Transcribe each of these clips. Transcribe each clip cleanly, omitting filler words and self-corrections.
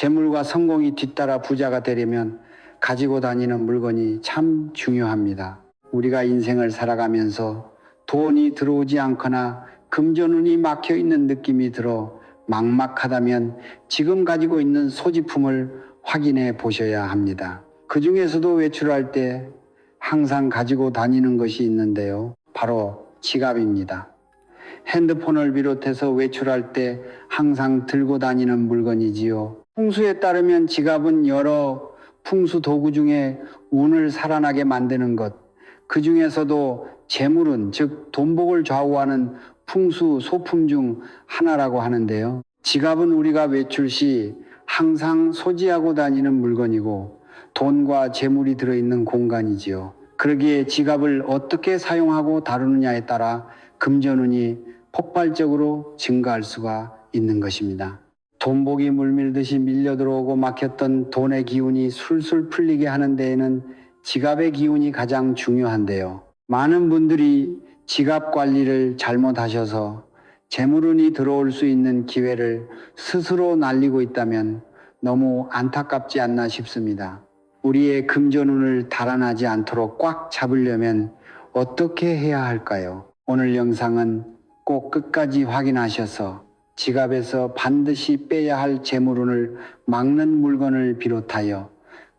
재물과 성공이 뒤따라 부자가 되려면 가지고 다니는 물건이 참 중요합니다. 우리가 인생을 살아가면서 돈이 들어오지 않거나 금전운이 막혀 있는 느낌이 들어 막막하다면 지금 가지고 있는 소지품을 확인해 보셔야 합니다. 그 중에서도 외출할 때 항상 가지고 다니는 것이 있는데요. 바로 지갑입니다. 핸드폰을 비롯해서 외출할 때 항상 들고 다니는 물건이지요. 풍수에 따르면 지갑은 여러 풍수 도구 중에 운을 살아나게 만드는 것, 그 중에서도 재물운, 즉 돈복을 좌우하는 풍수 소품 중 하나라고 하는데요. 지갑은 우리가 외출 시 항상 소지하고 다니는 물건이고 돈과 재물이 들어있는 공간이지요. 그러기에 지갑을 어떻게 사용하고 다루느냐에 따라 금전운이 폭발적으로 증가할 수가 있는 것입니다. 돈복이 물밀듯이 밀려 들어오고 막혔던 돈의 기운이 술술 풀리게 하는 데에는 지갑의 기운이 가장 중요한데요. 많은 분들이 지갑 관리를 잘못하셔서 재물운이 들어올 수 있는 기회를 스스로 날리고 있다면 너무 안타깝지 않나 싶습니다. 우리의 금전운을 달아나지 않도록 꽉 잡으려면 어떻게 해야 할까요? 오늘 영상은 꼭 끝까지 확인하셔서 지갑에서 반드시 빼야 할 재물운을 막는 물건을 비롯하여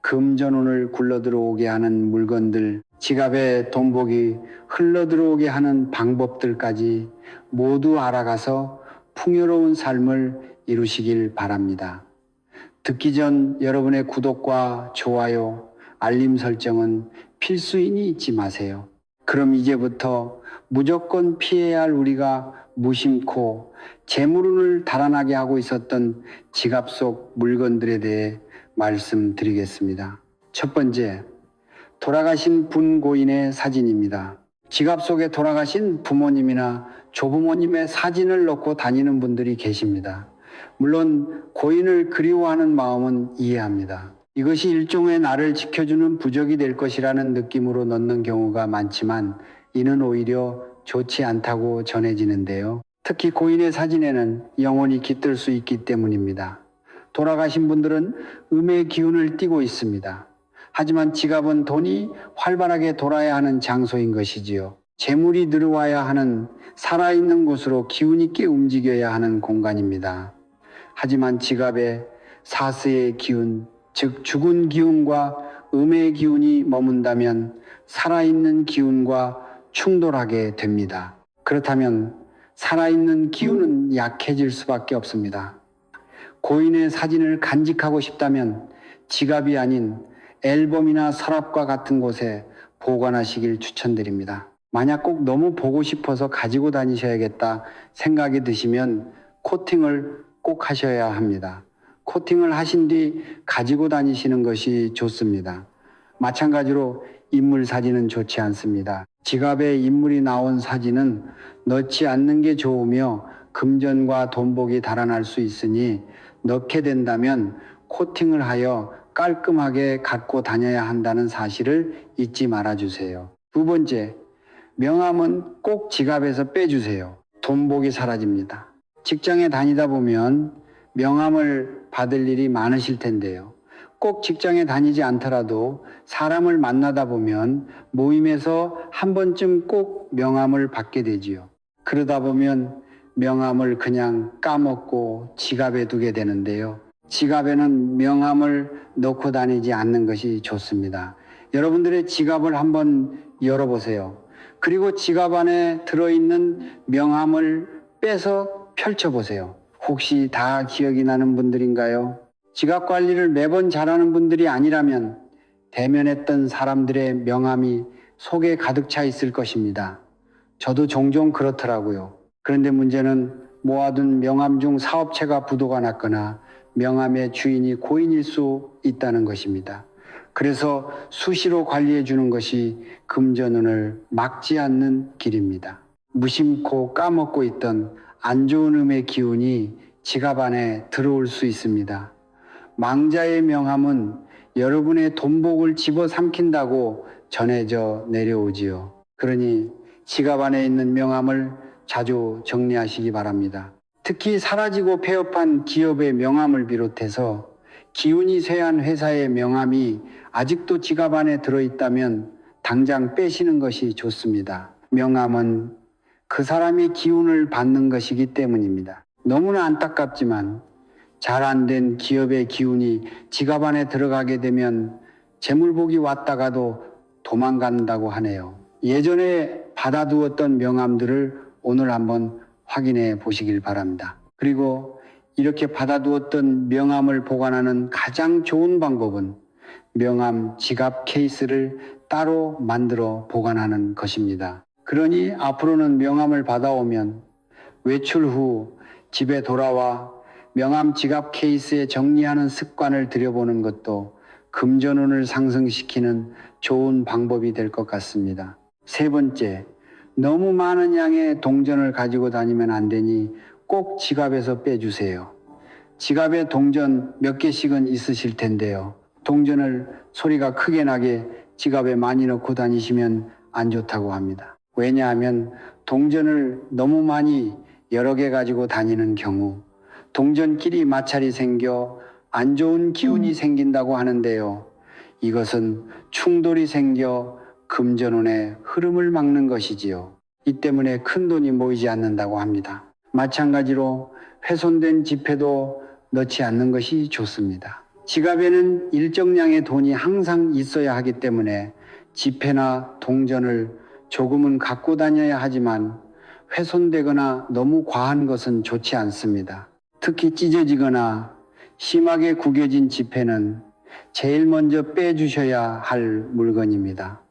금전운을 굴러들어오게 하는 물건들, 지갑에 돈복이 흘러들어오게 하는 방법들까지 모두 알아가서 풍요로운 삶을 이루시길 바랍니다. 듣기 전 여러분의 구독과 좋아요, 알림 설정은 필수이니 잊지 마세요. 그럼 이제부터 무조건 피해야 할 우리가 무심코 재물운을 달아나게 하고 있었던 지갑 속 물건들에 대해 말씀드리겠습니다. 첫 번째, 돌아가신 분 고인의 사진입니다. 지갑 속에 돌아가신 부모님이나 조부모님의 사진을 넣고 다니는 분들이 계십니다. 물론 고인을 그리워하는 마음은 이해합니다. 이것이 일종의 나를 지켜주는 부적이 될 것이라는 느낌으로 넣는 경우가 많지만 이는 오히려 좋지 않다고 전해지는데요. 특히 고인의 사진에는 영혼이 깃들 수 있기 때문입니다. 돌아가신 분들은 음의 기운을 띠고 있습니다. 하지만 지갑은 돈이 활발하게 돌아야 하는 장소인 것이지요. 재물이 들어와야 하는 살아있는 곳으로 기운 있게 움직여야 하는 공간입니다. 하지만 지갑에 사스의 기운, 즉 죽은 기운과 음의 기운이 머문다면 살아있는 기운과 충돌하게 됩니다. 그렇다면 살아있는 기운은 약해질 수밖에 없습니다. 고인의 사진을 간직하고 싶다면 지갑이 아닌 앨범이나 서랍과 같은 곳에 보관하시길 추천드립니다. 만약 꼭 너무 보고 싶어서 가지고 다니셔야겠다 생각이 드시면 코팅을 꼭 하셔야 합니다. 코팅을 하신 뒤 가지고 다니시는 것이 좋습니다. 마찬가지로 인물 사진은 좋지 않습니다. 지갑에 인물이 나온 사진은 넣지 않는 게 좋으며 금전과 돈복이 달아날 수 있으니 넣게 된다면 코팅을 하여 깔끔하게 갖고 다녀야 한다는 사실을 잊지 말아주세요. 두 번째, 명함은 꼭 지갑에서 빼주세요. 돈복이 사라집니다. 직장에 다니다 보면 명함을 받을 일이 많으실 텐데요. 꼭 직장에 다니지 않더라도 사람을 만나다 보면 모임에서 한 번쯤 꼭 명함을 받게 되지요. 그러다 보면 명함을 그냥 까먹고 지갑에 두게 되는데요. 지갑에는 명함을 넣고 다니지 않는 것이 좋습니다. 여러분들의 지갑을 한번 열어보세요. 그리고 지갑 안에 들어있는 명함을 빼서 펼쳐보세요. 혹시 다 기억이 나는 분들인가요? 지갑 관리를 매번 잘하는 분들이 아니라면 대면했던 사람들의 명함이 속에 가득 차 있을 것입니다. 저도 종종 그렇더라고요. 그런데 문제는 모아둔 명함 중 사업체가 부도가 났거나 명함의 주인이 고인일 수 있다는 것입니다. 그래서 수시로 관리해 주는 것이 금전운을 막지 않는 길입니다. 무심코 까먹고 있던 안 좋은 음의 기운이 지갑 안에 들어올 수 있습니다. 망자의 명함은 여러분의 돈복을 집어삼킨다고 전해져 내려오지요. 그러니 지갑 안에 있는 명함을 자주 정리하시기 바랍니다. 특히 사라지고 폐업한 기업의 명함을 비롯해서 기운이 쇠한 회사의 명함이 아직도 지갑 안에 들어있다면 당장 빼시는 것이 좋습니다. 명함은 그 사람이 기운을 받는 것이기 때문입니다. 너무나 안타깝지만 잘 안 된 기업의 기운이 지갑 안에 들어가게 되면 재물복이 왔다가도 도망간다고 하네요. 예전에 받아두었던 명함들을 오늘 한번 확인해 보시길 바랍니다. 그리고 이렇게 받아두었던 명함을 보관하는 가장 좋은 방법은 명함 지갑 케이스를 따로 만들어 보관하는 것입니다. 그러니 앞으로는 명함을 받아오면 외출 후 집에 돌아와 명함 지갑 케이스에 정리하는 습관을 들여보는 것도 금전운을 상승시키는 좋은 방법이 될 것 같습니다. 세 번째, 너무 많은 양의 동전을 가지고 다니면 안 되니 꼭 지갑에서 빼주세요. 지갑에 동전 몇 개씩은 있으실 텐데요. 동전을 소리가 크게 나게 지갑에 많이 넣고 다니시면 안 좋다고 합니다. 왜냐하면 동전을 너무 많이 여러 개 가지고 다니는 경우 동전끼리 마찰이 생겨 안 좋은 기운이 생긴다고 하는데요. 이것은 충돌이 생겨 금전운의 흐름을 막는 것이지요. 이 때문에 큰 돈이 모이지 않는다고 합니다. 마찬가지로 훼손된 지폐도 넣지 않는 것이 좋습니다. 지갑에는 일정량의 돈이 항상 있어야 하기 때문에 지폐나 동전을 조금은 갖고 다녀야 하지만 훼손되거나 너무 과한 것은 좋지 않습니다. 특히 찢어지거나 심하게 구겨진 지폐는 제일 먼저 빼주셔야 할 물건입니다.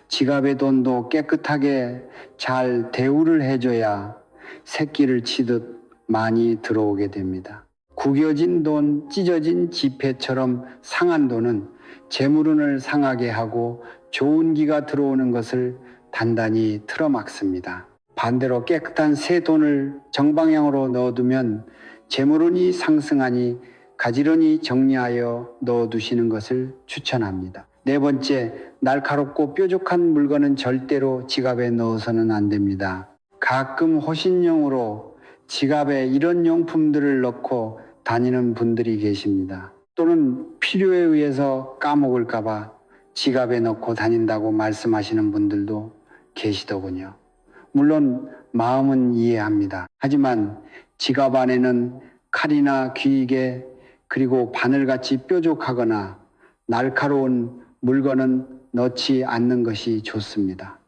지갑의 돈도 깨끗하게 잘 대우를 해줘야 새끼를 치듯 많이 들어오게 됩니다. 구겨진 돈, 찢어진 지폐처럼 상한 돈은 재물운을 상하게 하고 좋은 기가 들어오는 것을 단단히 틀어막습니다. 반대로 깨끗한 새 돈을 정방향으로 넣어두면 재물운이 상승하니 가지런히 정리하여 넣어두시는 것을 추천합니다. 네 번째, 날카롭고 뾰족한 물건은 절대로 지갑에 넣어서는 안 됩니다. 가끔 호신용으로 지갑에 이런 용품들을 넣고 다니는 분들이 계십니다. 또는 필요에 의해서 까먹을까봐 지갑에 넣고 다닌다고 말씀하시는 분들도 계시더군요. 물론 마음은 이해합니다. 하지만 지갑 안에는 칼이나 귀이개 그리고 바늘같이 뾰족하거나 날카로운 물건은 넣지 않는 것이 좋습니다.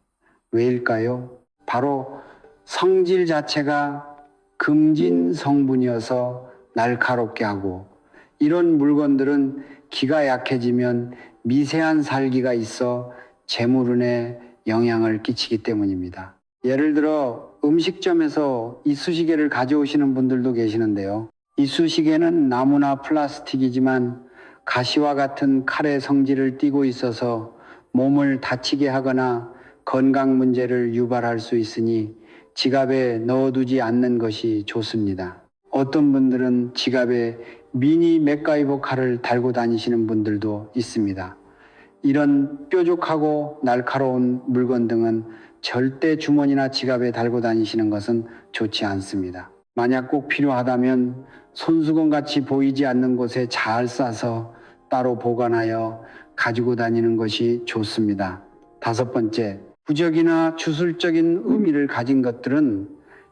왜일까요? 바로 성질 자체가 금진 성분이어서 날카롭게 하고 이런 물건들은 기가 약해지면 미세한 살기가 있어 재물운에 영향을 끼치기 때문입니다. 예를 들어 음식점에서 이쑤시개를 가져오시는 분들도 계시는데요. 이쑤시개는 나무나 플라스틱이지만 가시와 같은 칼의 성질을 띠고 있어서 몸을 다치게 하거나 건강 문제를 유발할 수 있으니 지갑에 넣어두지 않는 것이 좋습니다. 어떤 분들은 지갑에 미니 맥가이버 칼을 달고 다니시는 분들도 있습니다. 이런 뾰족하고 날카로운 물건 등은 절대 주머니나 지갑에 달고 다니시는 것은 좋지 않습니다. 만약 꼭 필요하다면 손수건같이 보이지 않는 곳에 잘 싸서 따로 보관하여 가지고 다니는 것이 좋습니다. 다섯 번째, 부적이나 주술적인 의미를 가진 것들은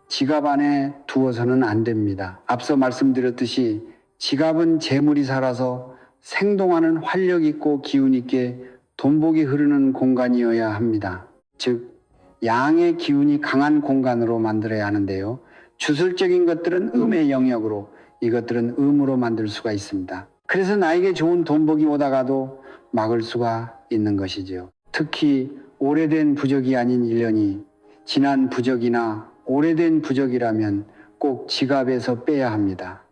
지갑 안에 두어서는 안 됩니다. 앞서 말씀드렸듯이 지갑은 재물이 살아서 생동하는 활력 있고 기운 있게 돈복이 흐르는 공간이어야 합니다. 즉 양의 기운이 강한 공간으로 만들어야 하는데요. 주술적인 것들은 음의 영역으로, 이것들은 음으로 만들 수가 있습니다. 그래서 나에게 좋은 돈복이 오다가도 막을 수가 있는 것이지요. 특히 오래된 부적이 아닌 일련이 지난 부적이나 오래된 부적이라면 꼭 지갑에서 빼야 합니다.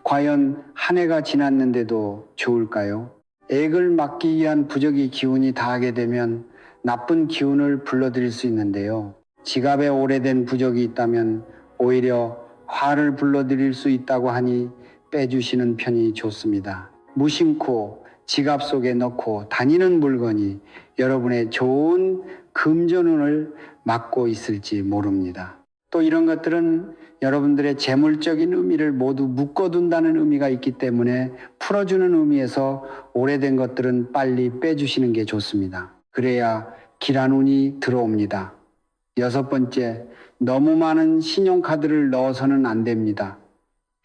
과연 한 해가 지났는데도 좋을까요? 액을 막기 위한 부적이 기운이 다하게 되면 나쁜 기운을 불러들일 수 있는데요. 지갑에 오래된 부적이 있다면 오히려 화를 불러들일 수 있다고 하니 빼주시는 편이 좋습니다. 무심코 지갑 속에 넣고 다니는 물건이 여러분의 좋은 금전운을 막고 있을지 모릅니다. 또 이런 것들은 여러분들의 재물적인 의미를 모두 묶어둔다는 의미가 있기 때문에 풀어주는 의미에서 오래된 것들은 빨리 빼주시는 게 좋습니다. 그래야 길한 운이 들어옵니다. 6번째, 너무 많은 신용카드를 넣어서는 안 됩니다.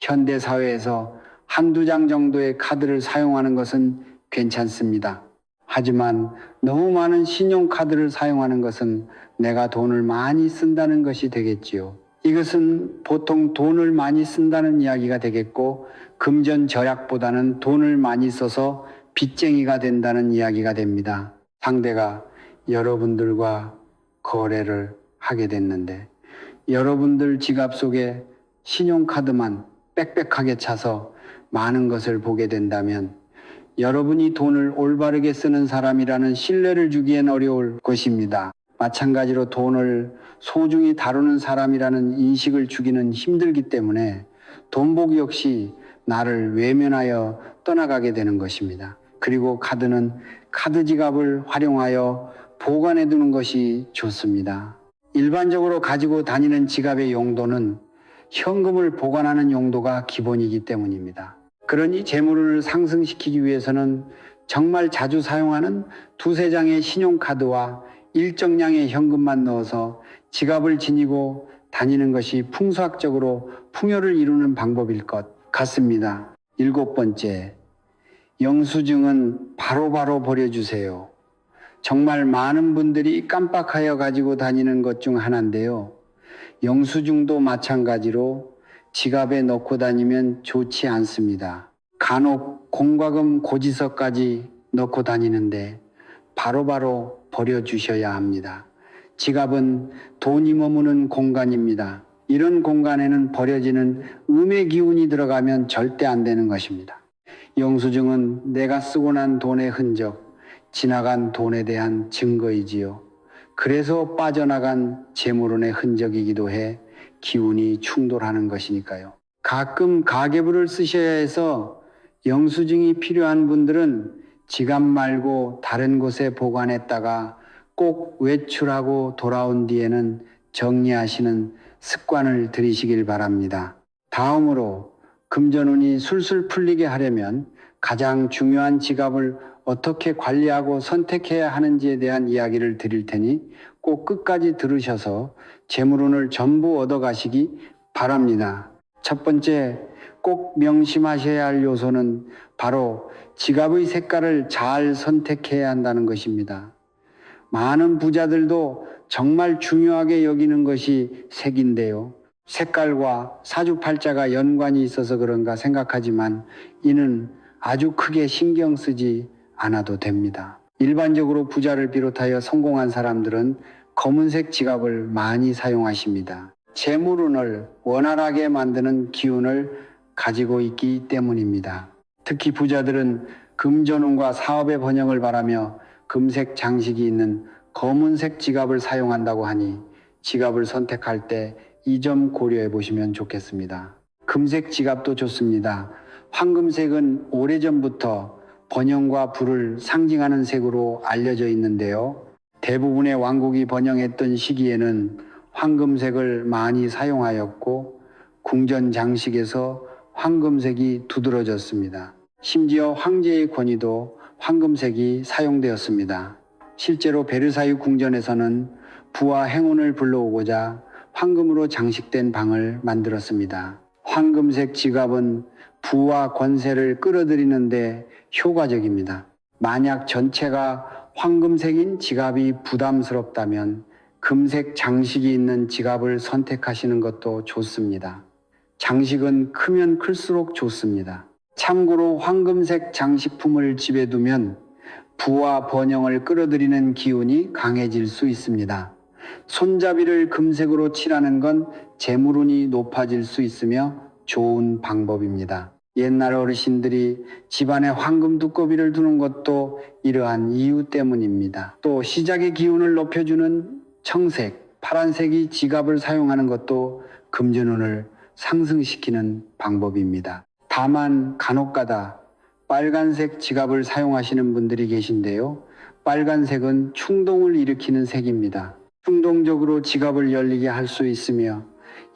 현대사회에서 한두 장 정도의 카드를 사용하는 것은 괜찮습니다. 하지만 너무 많은 신용카드를 사용하는 것은 내가 돈을 많이 쓴다는 것이 되겠지요. 이것은 보통 돈을 많이 쓴다는 이야기가 되겠고, 금전 절약보다는 돈을 많이 써서 빚쟁이가 된다는 이야기가 됩니다. 상대가 여러분들과 거래를 하게 됐는데 여러분들 지갑 속에 신용카드만 빽빽하게 차서 많은 것을 보게 된다면 여러분이 돈을 올바르게 쓰는 사람이라는 신뢰를 주기엔 어려울 것입니다. 마찬가지로 돈을 소중히 다루는 사람이라는 인식을 주기는 힘들기 때문에 돈복 역시 나를 외면하여 떠나가게 되는 것입니다. 그리고 카드는 카드 지갑을 활용하여 보관해 두는 것이 좋습니다. 일반적으로 가지고 다니는 지갑의 용도는 현금을 보관하는 용도가 기본이기 때문입니다. 그러니 재물을 상승시키기 위해서는 정말 자주 사용하는 2-3장의 신용카드와 일정량의 현금만 넣어서 지갑을 지니고 다니는 것이 풍수학적으로 풍요를 이루는 방법일 것 같습니다. 7번째, 영수증은 바로바로 버려주세요. 정말 많은 분들이 깜빡하여 가지고 다니는 것 중 하나인데요. 영수증도 마찬가지로 지갑에 넣고 다니면 좋지 않습니다. 간혹 공과금 고지서까지 넣고 다니는데 바로바로 버려주셔야 합니다. 지갑은 돈이 머무는 공간입니다. 이런 공간에는 버려지는 음의 기운이 들어가면 절대 안 되는 것입니다. 영수증은 내가 쓰고 난 돈의 흔적, 지나간 돈에 대한 증거이지요. 그래서 빠져나간 재물운의 흔적이기도 해 기운이 충돌하는 것이니까요. 가끔 가계부를 쓰셔야 해서 영수증이 필요한 분들은 지갑 말고 다른 곳에 보관했다가 꼭 외출하고 돌아온 뒤에는 정리하시는 습관을 들이시길 바랍니다. 다음으로 금전운이 술술 풀리게 하려면 가장 중요한 지갑을 어떻게 관리하고 선택해야 하는지에 대한 이야기를 드릴 테니 꼭 끝까지 들으셔서 재물운을 전부 얻어가시기 바랍니다. 첫 번째, 꼭 명심하셔야 할 요소는 바로 지갑의 색깔을 잘 선택해야 한다는 것입니다. 많은 부자들도 정말 중요하게 여기는 것이 색인데요. 색깔과 사주팔자가 연관이 있어서 그런가 생각하지만 이는 아주 크게 신경 쓰지 않아도 됩니다. 일반적으로 부자를 비롯하여 성공한 사람들은 검은색 지갑을 많이 사용하십니다. 재물운을 원활하게 만드는 기운을 가지고 있기 때문입니다. 특히 부자들은 금전운과 사업의 번영을 바라며 금색 장식이 있는 검은색 지갑을 사용한다고 하니 지갑을 선택할 때 이 점 고려해 보시면 좋겠습니다. 금색 지갑도 좋습니다. 황금색은 오래전부터 번영과 부를 상징하는 색으로 알려져 있는데요. 대부분의 왕국이 번영했던 시기에는 황금색을 많이 사용하였고 궁전 장식에서 황금색이 두드러졌습니다. 심지어 황제의 권위도 황금색이 사용되었습니다. 실제로 베르사유 궁전에서는 부와 행운을 불러오고자 황금으로 장식된 방을 만들었습니다. 황금색 지갑은 부와 권세를 끌어들이는데 효과적입니다. 만약 전체가 황금색인 지갑이 부담스럽다면 금색 장식이 있는 지갑을 선택하시는 것도 좋습니다. 장식은 크면 클수록 좋습니다. 참고로 황금색 장식품을 집에 두면 부와 번영을 끌어들이는 기운이 강해질 수 있습니다. 손잡이를 금색으로 칠하는 건 재물운이 높아질 수 있으며 좋은 방법입니다. 옛날 어르신들이 집안에 황금 두꺼비를 두는 것도 이러한 이유 때문입니다. 또 시작의 기운을 높여주는 청색, 파란색이 지갑을 사용하는 것도 금전운을 상승시키는 방법입니다. 다만 간혹가다 빨간색 지갑을 사용하시는 분들이 계신데요. 빨간색은 충동을 일으키는 색입니다. 충동적으로 지갑을 열리게 할 수 있으며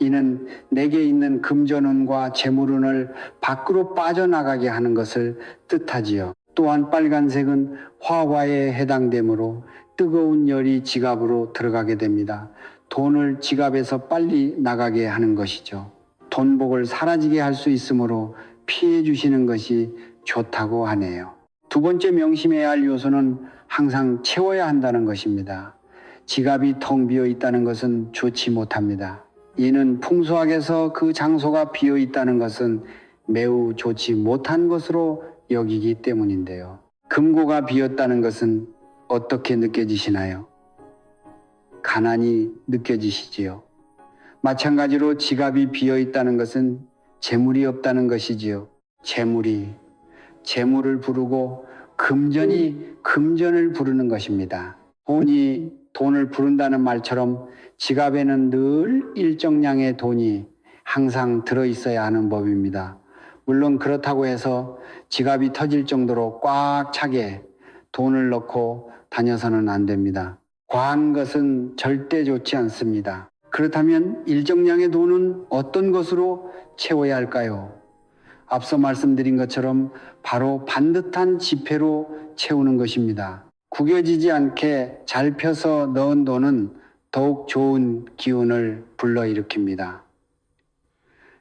이는 내게 있는 금전운과 재물운을 밖으로 빠져나가게 하는 것을 뜻하지요. 또한 빨간색은 화화에 해당되므로 뜨거운 열이 지갑으로 들어가게 됩니다. 돈을 지갑에서 빨리 나가게 하는 것이죠. 돈복을 사라지게 할 수 있으므로 피해 주시는 것이 좋다고 하네요. 두 번째 명심해야 할 요소는 항상 채워야 한다는 것입니다. 지갑이 텅 비어 있다는 것은 좋지 못합니다. 이는 풍수학에서 그 장소가 비어 있다는 것은 매우 좋지 못한 것으로 여기기 때문인데요. 금고가 비었다는 것은 어떻게 느껴지시나요? 가난이 느껴지시지요. 마찬가지로 지갑이 비어 있다는 것은 재물이 없다는 것이지요. 재물을 부르고 금전이 금전을 부르는 것입니다. 돈이 돈을 부른다는 말처럼 지갑에는 늘 일정량의 돈이 항상 들어있어야 하는 법입니다. 물론 그렇다고 해서 지갑이 터질 정도로 꽉 차게 돈을 넣고 다녀서는 안 됩니다. 과한 것은 절대 좋지 않습니다. 그렇다면 일정량의 돈은 어떤 것으로 채워야 할까요? 앞서 말씀드린 것처럼 바로 반듯한 지폐로 채우는 것입니다. 구겨지지 않게 잘 펴서 넣은 돈은 더욱 좋은 기운을 불러일으킵니다.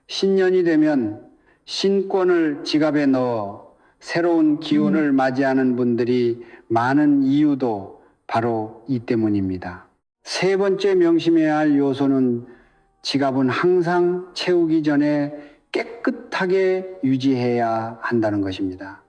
신년이 되면 신권을 지갑에 넣어 새로운 기운을 맞이하는 분들이 많은 이유도 바로 이 때문입니다. 세 번째 명심해야 할 요소는 지갑은 항상 채우기 전에 깨끗하게 유지해야 한다는 것입니다.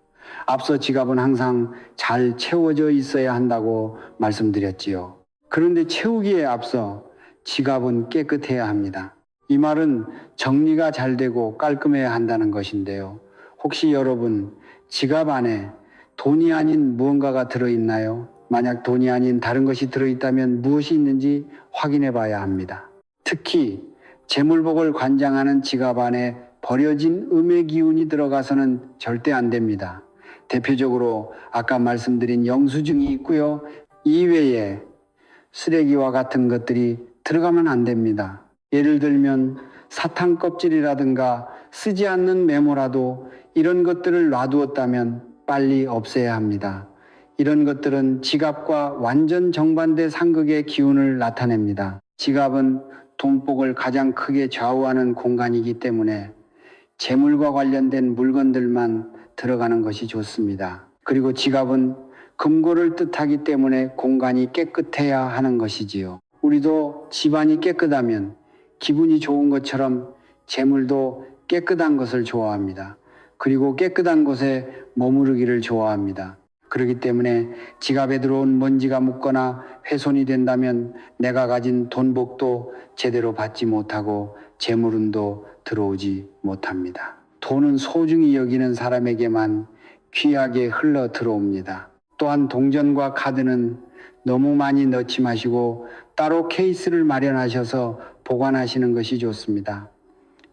앞서 지갑은 항상 잘 채워져 있어야 한다고 말씀드렸지요. 그런데 채우기에 앞서 지갑은 깨끗해야 합니다. 이 말은 정리가 잘 되고 깔끔해야 한다는 것인데요. 혹시 여러분 지갑 안에 돈이 아닌 무언가가 들어있나요? 만약 돈이 아닌 다른 것이 들어있다면 무엇이 있는지 확인해 봐야 합니다. 특히 재물복을 관장하는 지갑 안에 버려진 음의 기운이 들어가서는 절대 안 됩니다. 대표적으로 아까 말씀드린 영수증이 있고요. 이외에 쓰레기와 같은 것들이 들어가면 안 됩니다. 예를 들면 사탕 껍질이라든가 쓰지 않는 메모라도 이런 것들을 놔두었다면 빨리 없애야 합니다. 이런 것들은 지갑과 완전 정반대 상극의 기운을 나타냅니다. 지갑은 돈복을 가장 크게 좌우하는 공간이기 때문에 재물과 관련된 물건들만 들어가는 것이 좋습니다. 그리고 지갑은 금고를 뜻하기 때문에 공간이 깨끗해야 하는 것이지요. 우리도 집안이 깨끗하면 기분이 좋은 것처럼 재물도 깨끗한 것을 좋아합니다. 그리고 깨끗한 곳에 머무르기를 좋아합니다. 그렇기 때문에 지갑에 들어온 먼지가 묻거나 훼손이 된다면 내가 가진 돈복도 제대로 받지 못하고 재물운도 들어오지 못합니다. 돈은 소중히 여기는 사람에게만 귀하게 흘러 들어옵니다. 또한 동전과 카드는 너무 많이 넣지 마시고 따로 케이스를 마련하셔서 보관하시는 것이 좋습니다.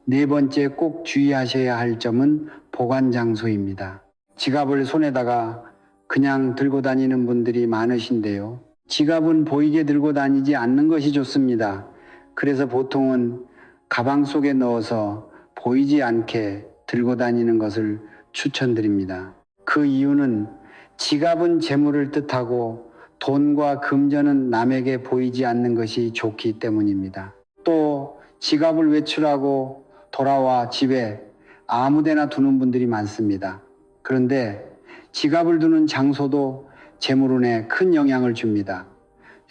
네 번째 꼭 주의하셔야 할 점은 보관 장소입니다. 지갑을 손에다가 그냥 들고 다니는 분들이 많으신데요. 지갑은 보이게 들고 다니지 않는 것이 좋습니다. 그래서 보통은 가방 속에 넣어서 보이지 않게 들고 다니는 것을 추천드립니다. 그 이유는 지갑은 재물을 뜻하고 돈과 금전은 남에게 보이지 않는 것이 좋기 때문입니다. 또 지갑을 외출하고 돌아와 집에 아무데나 두는 분들이 많습니다. 그런데 지갑을 두는 장소도 재물운에 큰 영향을 줍니다.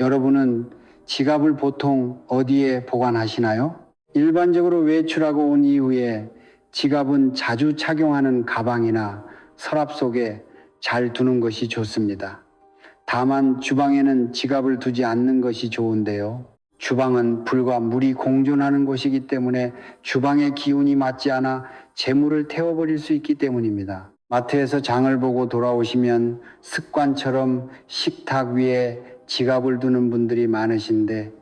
여러분은 지갑을 보통 어디에 보관하시나요? 일반적으로 외출하고 온 이후에 지갑은 자주 착용하는 가방이나 서랍 속에 잘 두는 것이 좋습니다. 다만 주방에는 지갑을 두지 않는 것이 좋은데요. 주방은 불과 물이 공존하는 곳이기 때문에 주방의 기운이 맞지 않아 재물을 태워버릴 수 있기 때문입니다. 마트에서 장을 보고 돌아오시면 습관처럼 식탁 위에 지갑을 두는 분들이 많으신데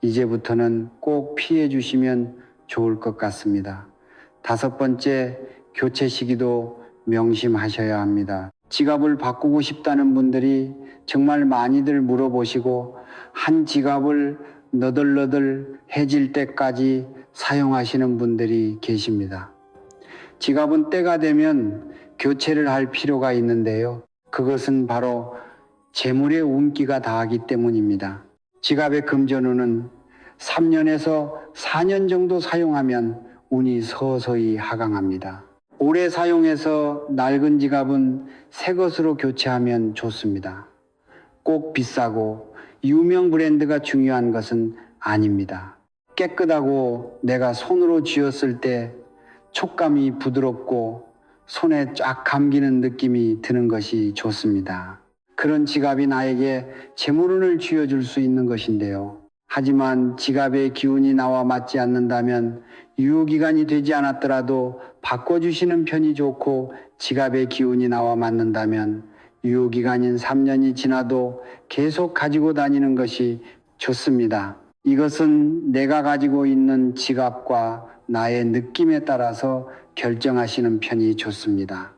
이제부터는 꼭 피해 주시면 좋을 것 같습니다. 다섯 번째, 교체 시기도 명심하셔야 합니다. 지갑을 바꾸고 싶다는 분들이 정말 많이들 물어보시고 한 지갑을 너덜너덜해질 때까지 사용하시는 분들이 계십니다. 지갑은 때가 되면 교체를 할 필요가 있는데요. 그것은 바로 재물의 운기가 닿기 때문입니다. 지갑의 금전운은 3년에서 4년 정도 사용하면 운이 서서히 하강합니다. 오래 사용해서 낡은 지갑은 새 것으로 교체하면 좋습니다. 꼭 비싸고 유명 브랜드가 중요한 것은 아닙니다. 깨끗하고 내가 손으로 쥐었을 때 촉감이 부드럽고 손에 쫙 감기는 느낌이 드는 것이 좋습니다. 그런 지갑이 나에게 재물운을 쥐어줄 수 있는 것인데요. 하지만 지갑의 기운이 나와 맞지 않는다면 유효기간이 되지 않았더라도 바꿔주시는 편이 좋고, 지갑의 기운이 나와 맞는다면 유효기간인 3년이 지나도 계속 가지고 다니는 것이 좋습니다. 이것은 내가 가지고 있는 지갑과 나의 느낌에 따라서 결정하시는 편이 좋습니다.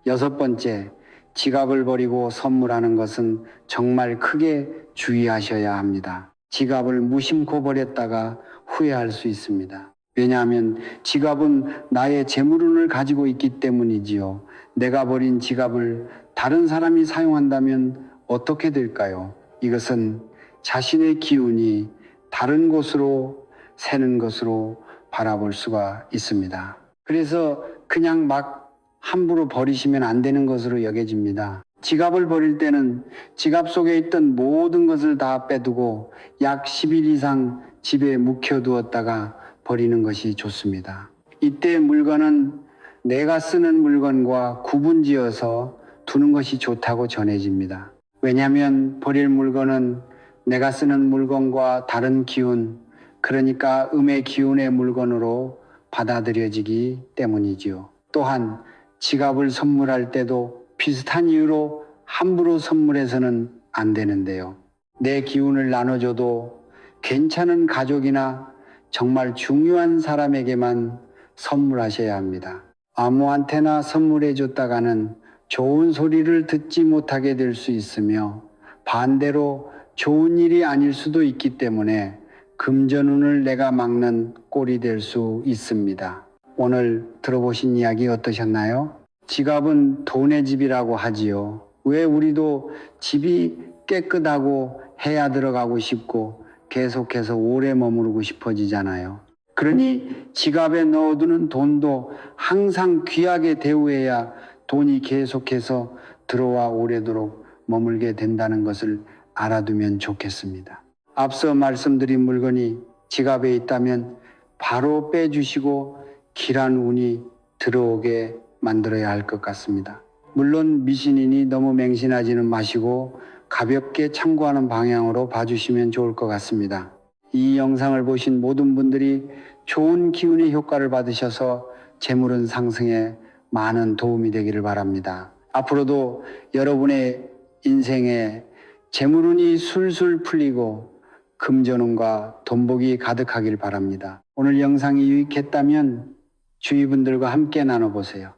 6번째, 지갑을 버리고 선물하는 것은 정말 크게 주의하셔야 합니다. 지갑을 무심코 버렸다가 후회할 수 있습니다. 왜냐하면 지갑은 나의 재물운을 가지고 있기 때문이지요. 내가 버린 지갑을 다른 사람이 사용한다면 어떻게 될까요? 이것은 자신의 기운이 다른 곳으로 새는 것으로 바라볼 수가 있습니다. 그래서 그냥 막 함부로 버리시면 안 되는 것으로 여겨집니다. 지갑을 버릴 때는 지갑 속에 있던 모든 것을 다 빼두고 약 10일 이상 집에 묵혀두었다가 버리는 것이 좋습니다. 이때 물건은 내가 쓰는 물건과 구분지어서 두는 것이 좋다고 전해집니다. 왜냐하면 버릴 물건은 내가 쓰는 물건과 다른 기운, 그러니까 음의 기운의 물건으로 받아들여지기 때문이지요. 또한 지갑을 선물할 때도 비슷한 이유로 함부로 선물해서는 안 되는데요. 내 기운을 나눠줘도 괜찮은 가족이나 정말 중요한 사람에게만 선물하셔야 합니다. 아무한테나 선물해줬다가는 좋은 소리를 듣지 못하게 될 수 있으며, 반대로 좋은 일이 아닐 수도 있기 때문에 금전운을 내가 막는 꼴이 될 수 있습니다. 오늘 들어보신 이야기 어떠셨나요? 지갑은 돈의 집이라고 하지요. 왜 우리도 집이 깨끗하고 해야 들어가고 싶고 계속해서 오래 머무르고 싶어지잖아요. 그러니 지갑에 넣어두는 돈도 항상 귀하게 대우해야 돈이 계속해서 들어와 오래도록 머물게 된다는 것을 알아두면 좋겠습니다. 앞서 말씀드린 물건이 지갑에 있다면 바로 빼주시고 길한 운이 들어오게 만들어야 할 것 같습니다. 물론 미신이니 너무 맹신하지는 마시고 가볍게 참고하는 방향으로 봐주시면 좋을 것 같습니다. 이 영상을 보신 모든 분들이 좋은 기운의 효과를 받으셔서 재물운 상승에 많은 도움이 되기를 바랍니다. 앞으로도 여러분의 인생에 재물운이 술술 풀리고 금전운과 돈복이 가득하길 바랍니다. 오늘 영상이 유익했다면 주위 분들과 함께 나눠보세요.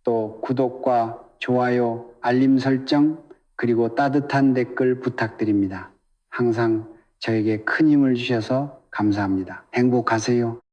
또 구독과 좋아요, 알림 설정, 그리고 따뜻한 댓글 부탁드립니다. 항상 저에게 큰 힘을 주셔서 감사합니다. 행복하세요.